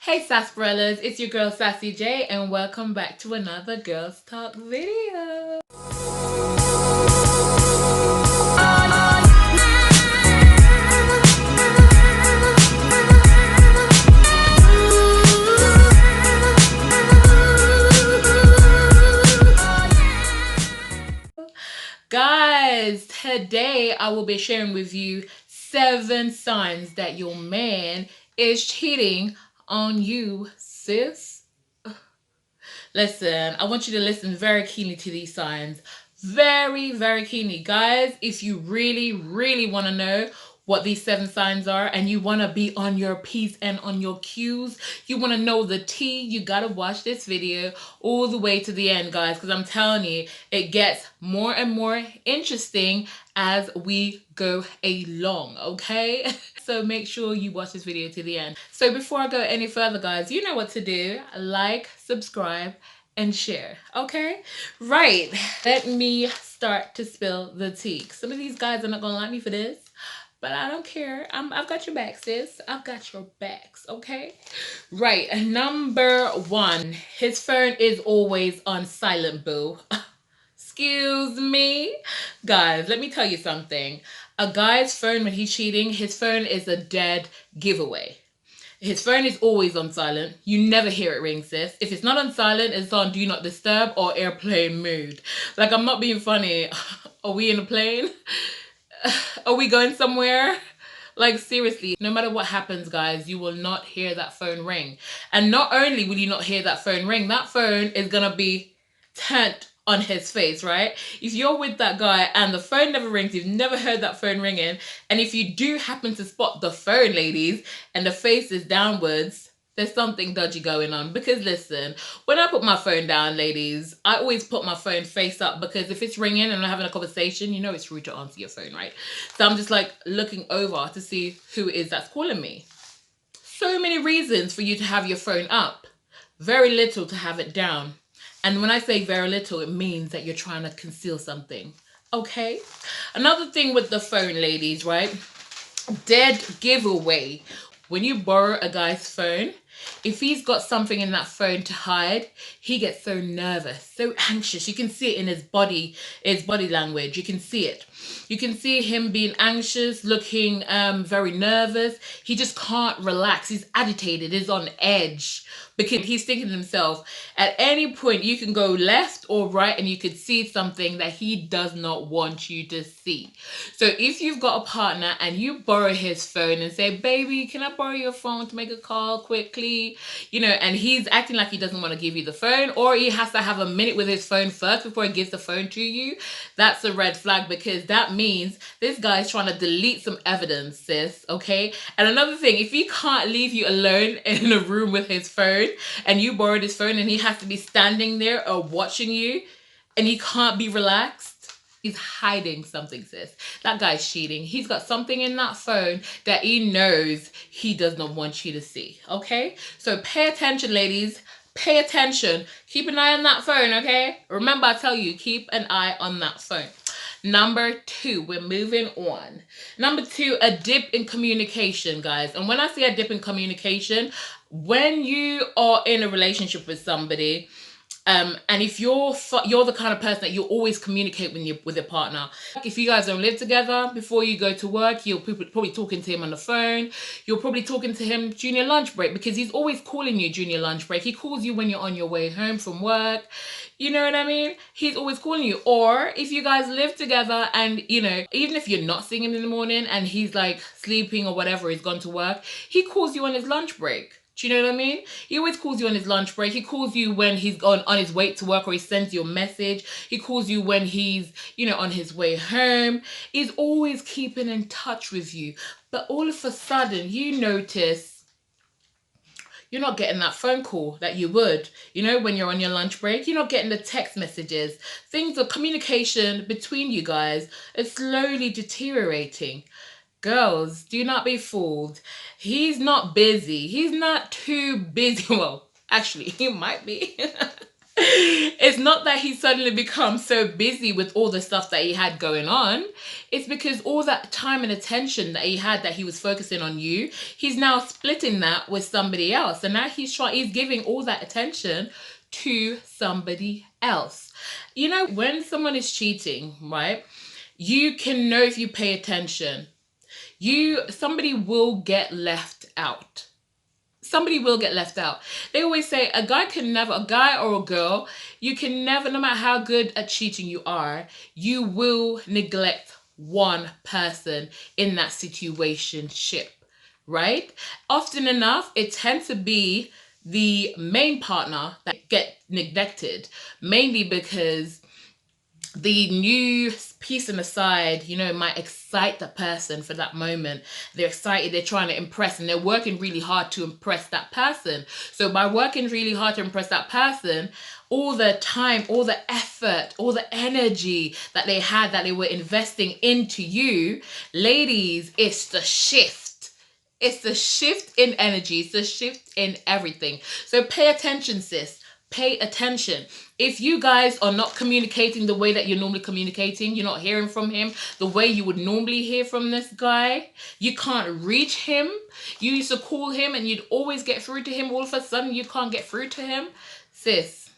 Hey Sassperellas, it's your girl Sassy J and welcome back to another Girls Talk video. Guys, today I will be sharing with you 7 signs that your man is cheating on you, sis. Listen, I want you to listen very keenly to these signs. Very, very keenly. Guys, if you really want to know what these 7 signs are and you want to be on your P's and on your Q's, you want to know the T, you got to watch this video all the way to the end, guys, because I'm telling you, it gets more and more interesting as we go along, okay? So make sure you watch this video to the end. So before I go any further, guys, you know what to do. Like, subscribe, and share, okay? Right, let me start to spill the tea. Some of these guys are not gonna like me for this, but I don't care. I've got your back, sis. I've got your backs, okay? Right, number 1, his phone is always on silent, boo. Excuse me. Guys, let me tell you something. A guy's phone, when he's cheating, his phone is a dead giveaway. His phone is always on silent. You never hear it ring, sis. If it's not on silent, it's on do not disturb or airplane mode. Like, I'm not being funny. Are we in a plane? Are we going somewhere? Like, seriously, no matter what happens, guys, you will not hear that phone ring. And not only will you not hear that phone ring, that phone is gonna be turned on his face, right? If you're with that guy and the phone never rings, you've never heard that phone ringing, and if you do happen to spot the phone, ladies, and the face is downwards, there's something dodgy going on. Because listen, when I put my phone down, ladies, I always put my phone face up, because if it's ringing and I'm having a conversation, you know it's rude to answer your phone, right? So I'm just like looking over to see who it is that's calling me. So many reasons for you to have your phone up. Very little to have it down. And when I say very little, it means that you're trying to conceal something. Okay? Another thing with the phone, ladies, right? Dead giveaway. When you borrow a guy's phone, if he's got something in that phone to hide, he gets so nervous, so anxious. You can see it in his body language. You can see it. You can see him being anxious, looking very nervous. He just can't relax. He's agitated. He's on edge because he's thinking to himself, at any point you can go left or right and you could see something that he does not want you to see. So if you've got a partner and you borrow his phone and say, baby, can I borrow your phone to make a call quickly? You know, and he's acting like he doesn't want to give you the phone, or he has to have a minute with his phone first before he gives the phone to you, that's a red flag, because that means this guy's trying to delete some evidence, sis, okay? And another thing, if he can't leave you alone in a room with his phone and you borrowed his phone and he has to be standing there or watching you and he can't be relaxed, he's hiding something, sis. That guy's cheating. He's got something in that phone that he knows he does not want you to see, okay? So pay attention, ladies. Pay attention. Keep an eye on that phone, okay? Remember, I tell you, keep an eye on that phone. Number 2, we're moving on. Number 2, a dip in communication, guys. And when I say a dip in communication, when you are in a relationship with somebody, and if you're the kind of person that you always communicate with your partner. If you guys don't live together, before you go to work, you're probably talking to him on the phone. You're probably talking to him during your lunch break, because he's always calling you during your lunch break. He calls you when you're on your way home from work. You know what I mean? He's always calling you. Or if you guys live together and, you know, even if you're not seeing him in the morning and he's like sleeping or whatever, he's gone to work, he calls you on his lunch break. Do you know what I mean? He always calls you on his lunch break. He calls you when he's on his way to work, or he sends you a message. He calls you when he's, you know, on his way home. He's always keeping in touch with you. But all of a sudden, you notice you're not getting that phone call that you would, you know, when you're on your lunch break. You're not getting the text messages. Things of communication between you guys is slowly deteriorating. Girls, do not be fooled. He's not busy. He's not too busy. Well, actually, he might be. It's not that he suddenly becomes so busy with all the stuff that he had going on. It's because all that time and attention that he had that he was focusing on you, he's now splitting that with somebody else. And now he's giving all that attention to somebody else. You know, when someone is cheating, right? You can know if you pay attention. Somebody will get left out. Somebody will get left out. They always say a guy or a girl, you can never, no matter how good at cheating you are, you will neglect one person in that situationship, right? Often enough, it tends to be the main partner that get neglected, mainly because the new piece on the side, might excite the person for that moment. They're excited, they're trying to impress, and they're working really hard to impress that person. So by working really hard to impress that person, all the time, all the effort, all the energy that they had, that they were investing into you, ladies, it's the shift. It's the shift in energy. It's the shift in everything. So pay attention, sis. Pay attention. If you guys are not communicating the way that you're normally communicating, you're not hearing from him the way you would normally hear from this guy, you can't reach him. You used to call him and you'd always get through to him. All of a sudden, you can't get through to him. Sis,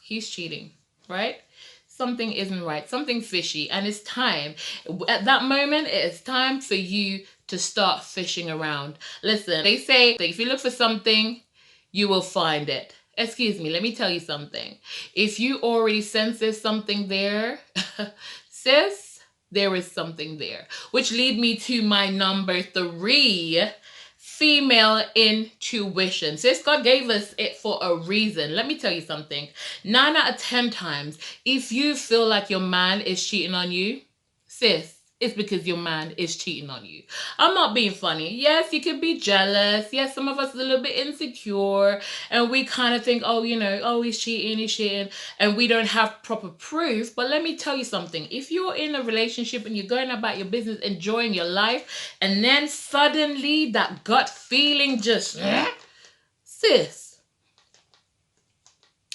he's cheating, right? Something isn't right. Something fishy. And it's time. At that moment, it is time for you to start fishing around. Listen, they say that if you look for something, you will find it. Excuse me, let me tell you something. If you already sense there's something there, sis, there is something there. Which lead me to my number 3, female intuition. Sis, God gave us it for a reason. Let me tell you something. 9 out of 10 times, if you feel like your man is cheating on you, sis, it's because your man is cheating on you. I'm not being funny. Yes, you could be jealous. Yes, some of us are a little bit insecure. And we kind of think, oh, he's cheating. And we don't have proper proof. But let me tell you something. If you're in a relationship and you're going about your business, enjoying your life, and then suddenly that gut feeling just, sis,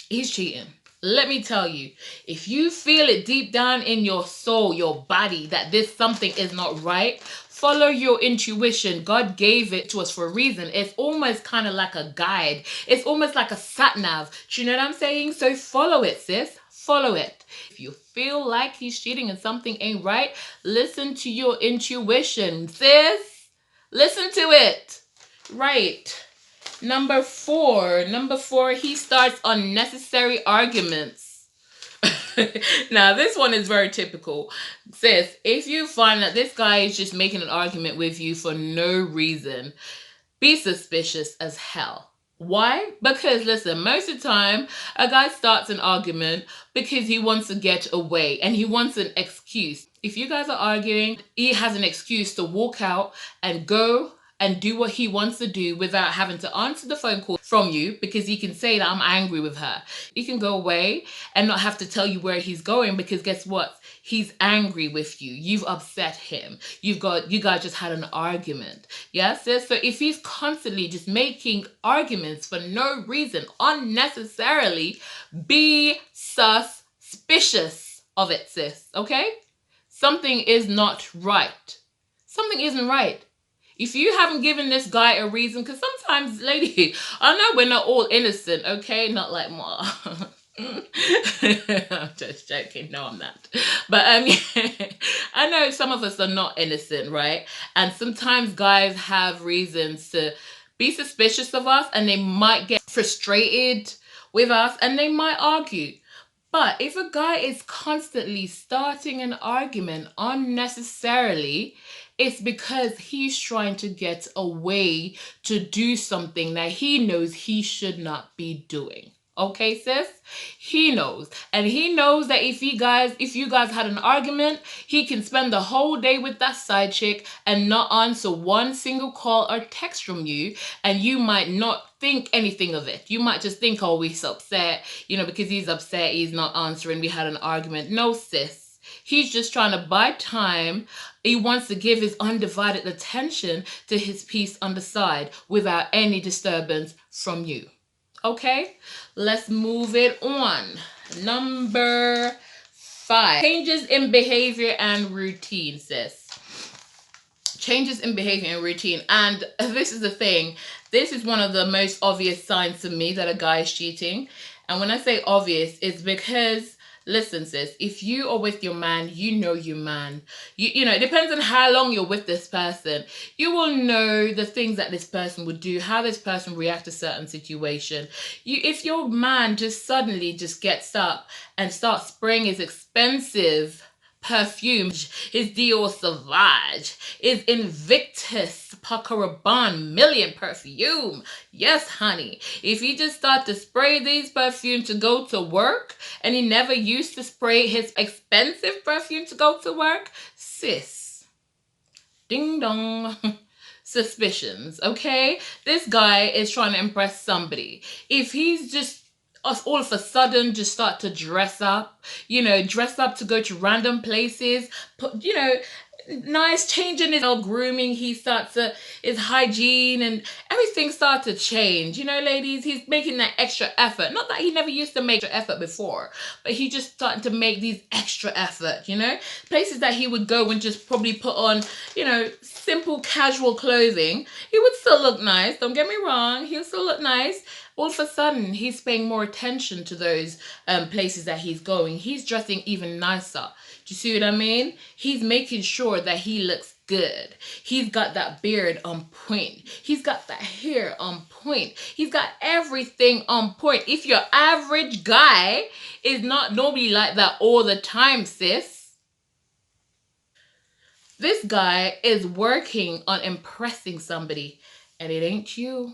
he's cheating. Let me tell you, if you feel it deep down in your soul, your body, that this something is not right, follow your intuition. God gave it to us for a reason. It's almost kind of like a guide. It's almost like a sat nav. Do you know what I'm saying? So follow it, sis. Follow it. If you feel like he's cheating and something ain't right, listen to your intuition, sis. Listen to it. Right. Number 4, he starts unnecessary arguments. Now, this one is very typical. Sis, if you find that this guy is just making an argument with you for no reason, be suspicious as hell. Why? Because listen, most of the time, a guy starts an argument because he wants to get away and he wants an excuse. If you guys are arguing, he has an excuse to walk out and go and do what he wants to do without having to answer the phone call from you, because he can say that I'm angry with her. He can go away and not have to tell you where he's going, because guess what? He's angry with you. You've upset him. You guys just had an argument. Yes? So if he's constantly just making arguments for no reason, unnecessarily, be suspicious of it, sis. Okay? Something is not right. Something isn't right. If you haven't given this guy a reason, because sometimes, lady, I know we're not all innocent, okay? Not like Ma. I'm just joking. No, I'm not. But yeah, I know some of us are not innocent, right? And sometimes guys have reasons to be suspicious of us, and they might get frustrated with us, and they might argue. But if a guy is constantly starting an argument unnecessarily, it's because he's trying to get away to do something that he knows he should not be doing. Okay, sis? He knows. And he knows that if you guys had an argument, he can spend the whole day with that side chick and not answer one single call or text from you, and you might not think anything of it. You might just think, oh, he's upset, because he's upset, he's not answering, we had an argument. No, sis. He's just trying to buy time. He wants to give his undivided attention to his piece on the side without any disturbance from you. Okay, let's move it on. Number 5, changes in behavior and routine, sis. Changes in behavior and routine. And this is the thing. This is one of the most obvious signs to me that a guy is cheating. And when I say obvious, it's because, listen, sis, if you are with your man, you know your man. You know, it depends on how long you're with this person. You will know the things that this person would do, how this person react to certain situation. If your man just suddenly just gets up and starts spraying his expensive perfume, his Dior Sauvage, is Invictus Pacaraban Million perfume. Yes, honey. If you just start to spray these perfumes to go to work, and he never used to spray his expensive perfume to go to work, sis, ding dong. Suspicions, okay? This guy is trying to impress somebody. If he's just all of a sudden just start to dress up, dress up to go to random places, put, nice changing his grooming, he starts to his hygiene and everything starts to change. Ladies, he's making that extra effort. Not that he never used to make extra effort before, but he just starting to make these extra effort, places that he would go and just probably put on, simple casual clothing. He would still look nice, don't get me wrong, he'll still look nice. All of a sudden, he's paying more attention to those places that he's going. He's dressing even nicer. Do you see what I mean? He's making sure that he looks good. He's got that beard on point. He's got that hair on point. He's got everything on point. If your average guy is not normally like that all the time, sis, this guy is working on impressing somebody, and it ain't you.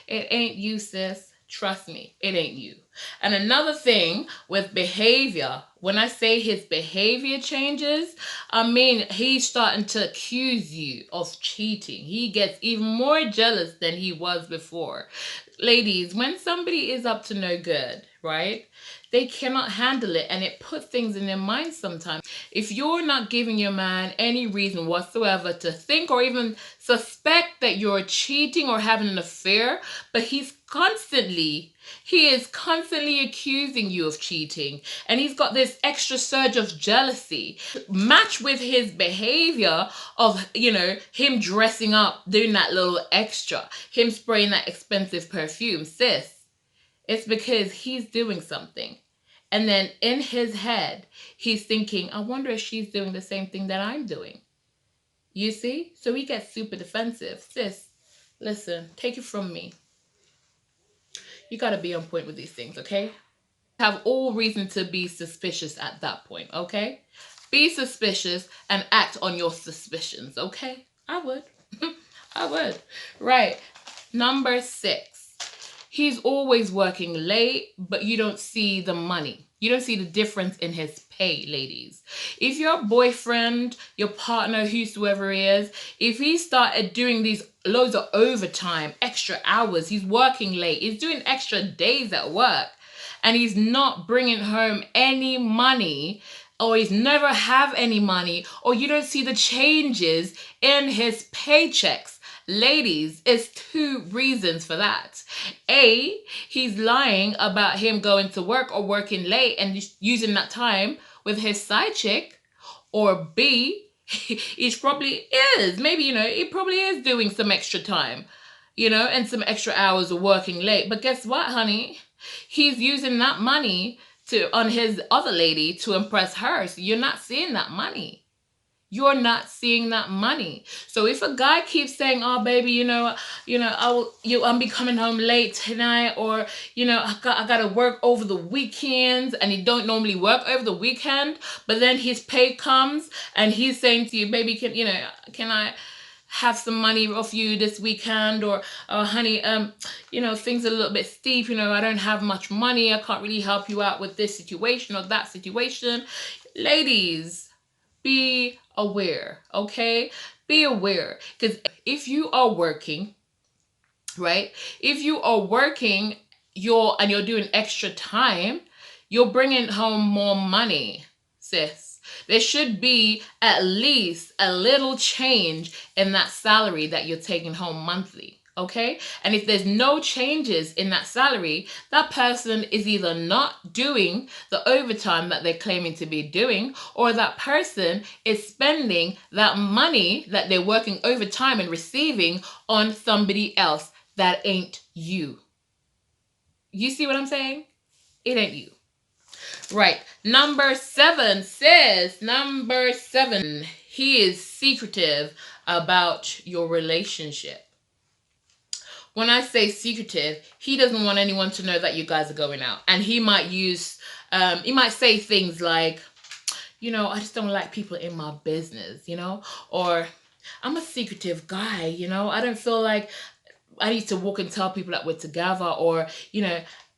It ain't you, sis. Trust me, it ain't you. And another thing with behavior, when I say his behavior changes, I mean he's starting to accuse you of cheating. He gets even more jealous than he was before. Ladies, when somebody is up to no good, right? They cannot handle it, and it puts things in their mind sometimes. If you're not giving your man any reason whatsoever to think or even suspect that you're cheating or having an affair, but he is constantly accusing you of cheating, and he's got this extra surge of jealousy matched with his behavior of, him dressing up, doing that little extra, him spraying that expensive perfume, sis. It's because he's doing something. And then in his head, he's thinking, I wonder if she's doing the same thing that I'm doing. You see? So he gets super defensive. Sis, listen, take it from me. You got to be on point with these things, okay? Have all reason to be suspicious at that point, okay? Be suspicious and act on your suspicions, okay? I would. I would. Right. Number 6. He's always working late, but you don't see the money. You don't see the difference in his pay, ladies. If your boyfriend, your partner, whosoever he is, if he started doing these loads of overtime, extra hours, he's working late, he's doing extra days at work, and he's not bringing home any money, or he's never have any money, or you don't see the changes in his paychecks, ladies, it's 2 reasons for that. A, he's lying about him going to work or working late and using that time with his side chick. Or B, he probably is. Maybe, he probably is doing some extra time, and some extra hours of working late. But guess what, honey? He's using that money on his other lady to impress her. So you're not seeing that money. You're not seeing that money. So if a guy keeps saying, "Oh, baby, I'll be coming home late tonight," or I gotta work over the weekends, and he don't normally work over the weekend, but then his pay comes and he's saying to you, "Baby, can I have some money off you this weekend?" Or, "Oh, honey, things are a little bit steep. I don't have much money. I can't really help you out with this situation or that situation." Ladies, be aware, okay? Be aware. Because if you are working, right? If you are working, you're doing extra time, you're bringing home more money, sis. There should be at least a little change in that salary that you're taking home monthly, Okay? And if there's no changes in that salary, that person is either not doing the overtime that they're claiming to be doing, or that person is spending that money that they're working overtime and receiving on somebody else that ain't you. You see what I'm saying? It ain't you. Right. Number 7 says, number 7, he is secretive about your relationship. When I say secretive, he doesn't want anyone to know that you guys are going out. And he might he might say things like, I just don't like people in my business, or I'm a secretive guy, I don't feel like I need to walk and tell people that we're together, or,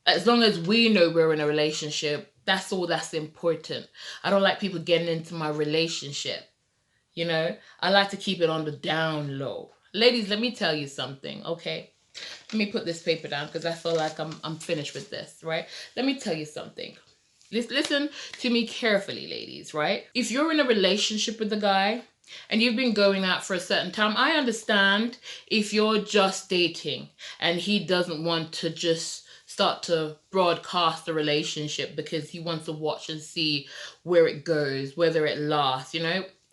as long as we know we're in a relationship, that's all that's important. I don't like people getting into my relationship. I like to keep it on the down low. Ladies, let me tell you something, okay? Let me put this paper down because I feel like I'm finished with this, right? Let me tell you something. Listen to me carefully, ladies, right? If you're in a relationship with a guy and you've been going out for a certain time, I understand if you're just dating and he doesn't want to just start to broadcast the relationship because he wants to watch and see where it goes, whether it lasts,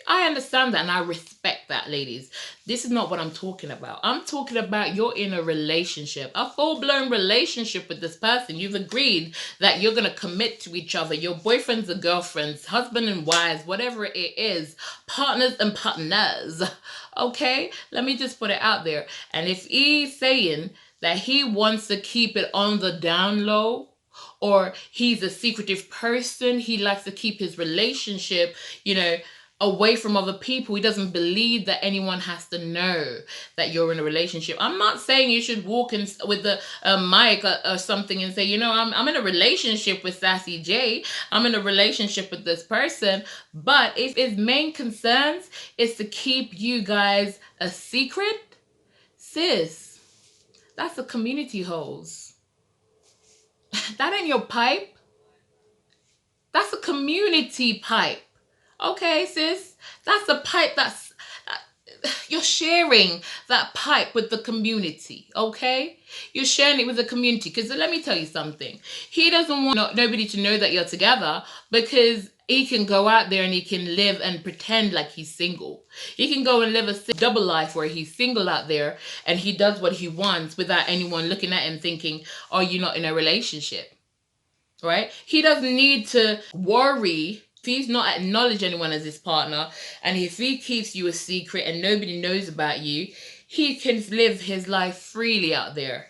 I understand that and I respect that, ladies. This is not what I'm talking about. I'm talking about you're in a relationship, a full-blown relationship with this person. You've agreed that you're going to commit to each other. Your boyfriends and girlfriends, husband and wives, whatever it is, partners and partners. Okay? Let me just put it out there. And if he's saying that he wants to keep it on the down low, or he's a secretive person, he likes to keep his relationship, away from other people. He doesn't believe that anyone has to know that you're in a relationship. I'm not saying you should walk in with the mic or something and say, I'm in a relationship with Sassy J. I'm in a relationship with this person. But if his main concerns is to keep you guys a secret, sis, that's a community hose. That ain't your pipe. That's a community pipe. Okay, sis? That's a pipe you're sharing that pipe with the community, okay? You're sharing it with the community. Because let me tell you something. He doesn't want nobody to know that you're together because he can go out there and he can live and pretend like he's single. He can go and live a double life where he's single out there and he does what he wants without anyone looking at him thinking, are you not in a relationship? Right? He doesn't need to worry if he's not acknowledge anyone as his partner, and if he keeps you a secret and nobody knows about you, he can live his life freely out there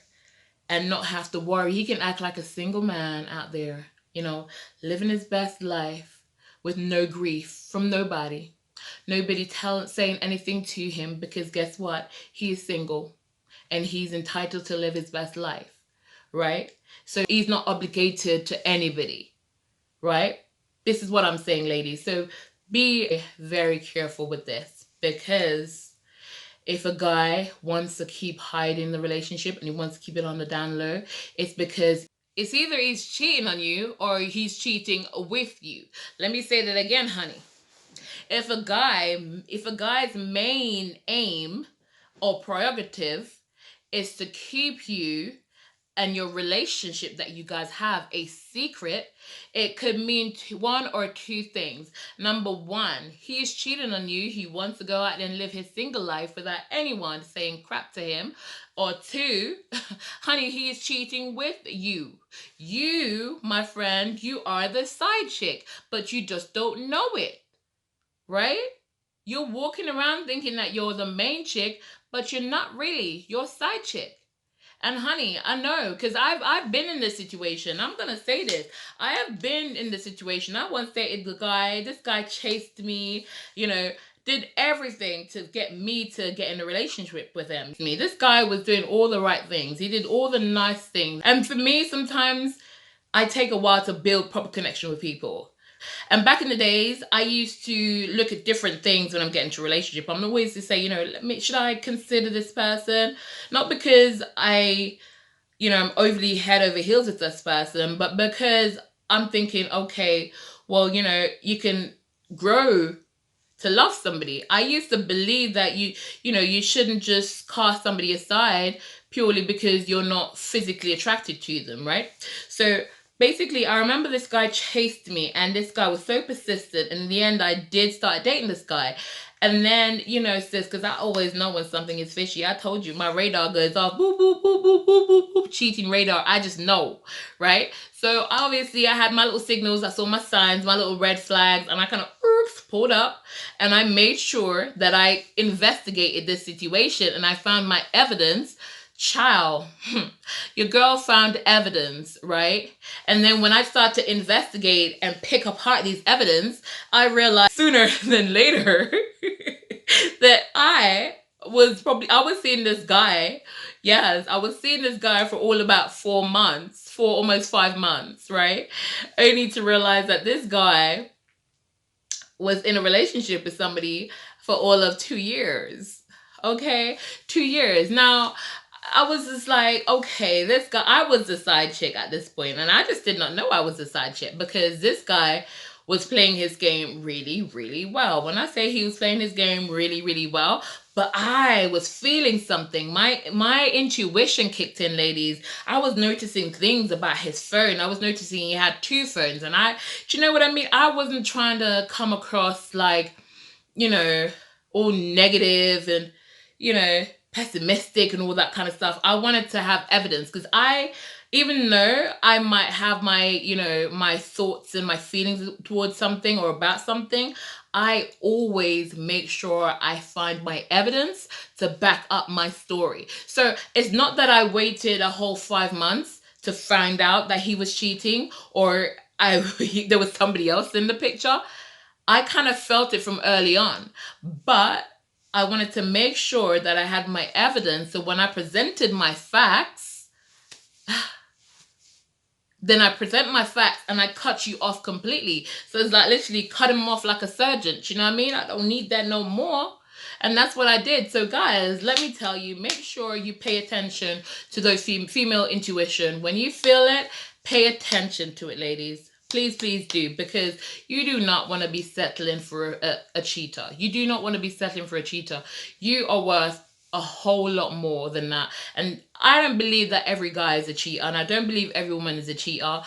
and not have to worry. He can act like a single man out there, living his best life with no grief from nobody. Nobody saying anything to him because guess what? He is single and he's entitled to live his best life. Right? So he's not obligated to anybody, right? This is what I'm saying, ladies. So be very careful with this, because if a guy wants to keep hiding the relationship and he wants to keep it on the down low, it's because it's either he's cheating on you or he's cheating with you. Let me say that again, honey. If a guy's main aim or prerogative is to keep you and your relationship that you guys have a secret, it could mean one or two things. Number one, he's cheating on you. He wants to go out and live his single life without anyone saying crap to him. Or two, honey, he is cheating with you. You, my friend, you are the side chick, but you just don't know it, right? You're walking around thinking that you're the main chick, but you're not really. You're side chick. And honey, I know, because I've been in this situation. I'm gonna say this. I have been in this situation. I once dated the guy. This guy chased me, did everything to get me to get in a relationship with him. This guy was doing all the right things. He did all the nice things. And for me, sometimes I take a while to build proper connection with people. And back in the days, I used to look at different things when I'm getting into a relationship. I'm always to say, should I consider this person? Not because I'm overly head over heels with this person, but because I'm thinking, okay, well, you can grow to love somebody. I used to believe that you shouldn't just cast somebody aside purely because you're not physically attracted to them, right? So basically, I remember this guy chased me, and this guy was so persistent. And in the end, I did start dating this guy. And then, sis, because I always know when something is fishy. I told you, my radar goes off, boop, boop, boop, boop, boop, boop, boop, cheating radar. I just know, right? So obviously, I had my little signals. I saw my signs, my little red flags, and I kind of pulled up, and I made sure that I investigated this situation, and I found my evidence. Child, your girl found evidence, right? And then when I start to investigate and pick apart these evidence, I realized sooner than later that I was seeing this guy. Yes, I was seeing this guy for all about 4 months, for almost 5 months, right? Only to realize that this guy was in a relationship with somebody for all of 2 years. Okay, 2 years. Now, I was just like, okay, this guy, I was the side chick at this point, and I just did not know I was the side chick because this guy was playing his game really, really well. When I say he was playing his game really, really well, but I was feeling something. My intuition kicked in, ladies. I was noticing things about his phone. I was noticing he had two phones, and do you know what I mean? I wasn't trying to come across like, you know, all negative and, pessimistic and all that kind of stuff. I wanted to have evidence because even though I might have my thoughts and my feelings towards something or about something, I always make sure I find my evidence to back up my story. So it's not that I waited a whole 5 months to find out that he was cheating or there was somebody else in the picture. I kind of felt it from early on, but I wanted to make sure that I had my evidence. So when I presented my facts, then I present my facts and I cut you off completely. So it's like literally cut him off like a surgeon. Do you know what I mean? I don't need that no more. And that's what I did. So guys, let me tell you, make sure you pay attention to those female intuition. When you feel it, pay attention to it, ladies. Please, please do, because you do not want to be settling for a cheater. You do not want to be settling for a cheater. You are worth a whole lot more than that. And I don't believe that every guy is a cheater, and I don't believe every woman is a cheater.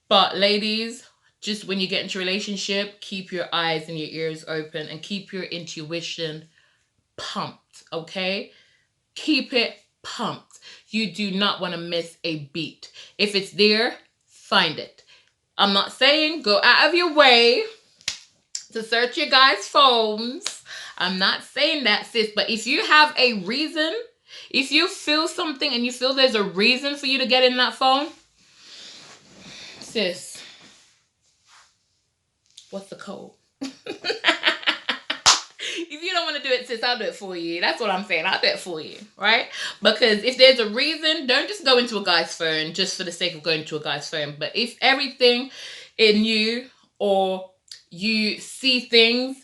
But ladies, just when you get into a relationship, keep your eyes and your ears open and keep your intuition pumped, okay? Keep it pumped. You do not want to miss a beat. If it's there, find it. I'm not saying go out of your way to search your guys' phones. I'm not saying that, sis. But if you have a reason, if you feel something and you feel there's a reason for you to get in that phone, sis, what's the code? If you don't want to do it, sis, I'll do it for you. That's what I'm saying. I'll do it for you, right? Because if there's a reason, don't just go into a guy's phone just for the sake of going to a guy's phone. But if everything in you, or you see things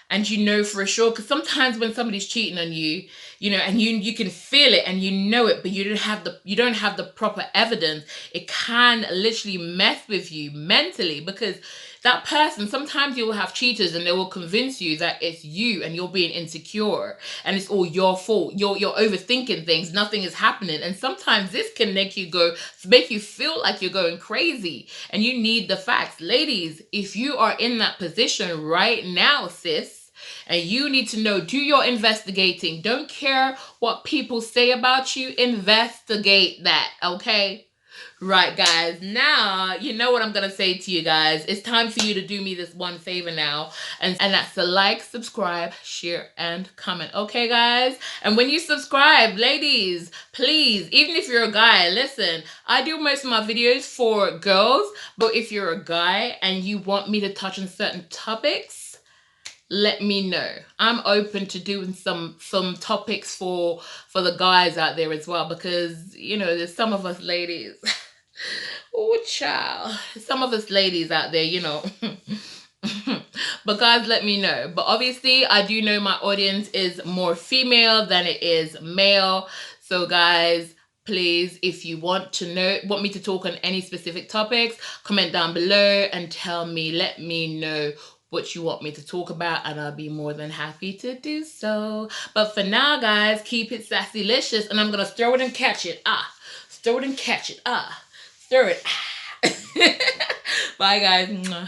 and you know for sure, because sometimes when somebody's cheating on you, and you can feel it and you know it, but you don't have the proper evidence, it can literally mess with you mentally, because that person, sometimes you will have cheaters and they will convince you that it's you and you're being insecure and it's all your fault. You're overthinking things. Nothing is happening. And sometimes this can make you feel like you're going crazy, and you need the facts. Ladies, if you are in that position right now, sis, and you need to know, do your investigating. Don't care what people say about you. Investigate that, okay? Right, guys. Now, you know what I'm going to say to you guys. It's time for you to do me this one favor now. And that's to like, subscribe, share, and comment. Okay, guys? And when you subscribe, ladies, please, even if you're a guy, listen, I do most of my videos for girls. But if you're a guy and you want me to touch on certain topics, let me know. I'm open to doing some topics for the guys out there as well, because there's some of us ladies. Oh, child. Some of us ladies out there, But guys, let me know. But obviously, I do know my audience is more female than it is male. So guys, please, if you want me to talk on any specific topics, comment down below and tell me, let me know what you want me to talk about, and I'll be more than happy to do so. But for now, guys, keep it sassy-licious, and I'm gonna throw it and catch it. Throw it and catch it. Throw it. Bye, guys.